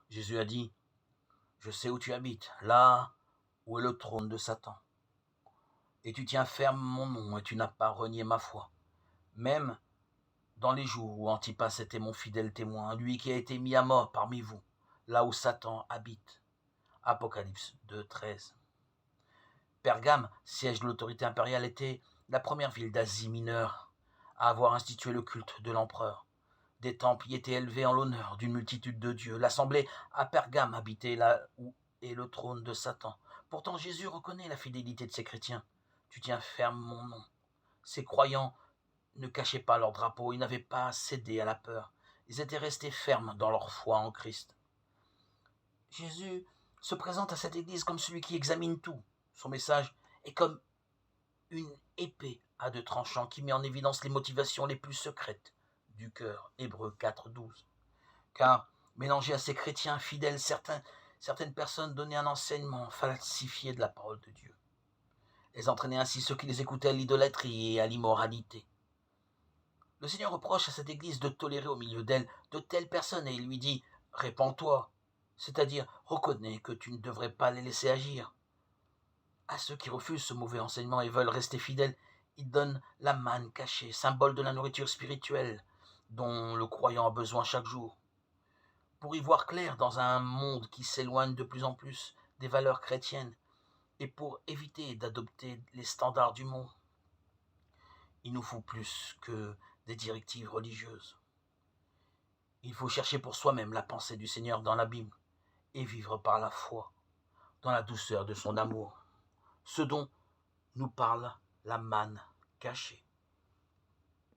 Jésus a dit, « Je sais où tu habites, là où est le trône de Satan. Et tu tiens ferme mon nom et tu n'as pas renié ma foi. Même dans les jours où Antipas était mon fidèle témoin, lui qui a été mis à mort parmi vous, là où Satan habite. » Apocalypse 2, 13. Pergame, siège de l'autorité impériale, était la première ville d'Asie mineure à avoir institué le culte de l'empereur. Des temples y étaient élevés en l'honneur d'une multitude de dieux. L'assemblée à Pergame habitait là où est le trône de Satan. Pourtant Jésus reconnaît la fidélité de ses chrétiens. Tu tiens ferme mon nom. Ces croyants ne cachaient pas leur drapeau, ils n'avaient pas cédé à la peur. Ils étaient restés fermes dans leur foi en Christ. Jésus se présente à cette église comme celui qui examine tout. Son message est comme une épée à deux tranchants qui met en évidence les motivations les plus secrètes du cœur. Hébreux 4, 12. Car, mélangés à ces chrétiens fidèles, certaines personnes donnaient un enseignement falsifié de la parole de Dieu. Elles entraînaient ainsi ceux qui les écoutaient à l'idolâtrie et à l'immoralité. Le Seigneur reproche à cette église de tolérer au milieu d'elle de telles personnes et il lui dit « Répands-toi », c'est-à-dire reconnais que tu ne devrais pas les laisser agir. À ceux qui refusent ce mauvais enseignement et veulent rester fidèles, il donne la manne cachée, symbole de la nourriture spirituelle dont le croyant a besoin chaque jour. Pour y voir clair dans un monde qui s'éloigne de plus en plus des valeurs chrétiennes et pour éviter d'adopter les standards du monde, il nous faut plus que des directives religieuses. Il faut chercher pour soi-même la pensée du Seigneur dans la Bible et vivre par la foi, dans la douceur de son amour, ce dont nous parle la manne cachée.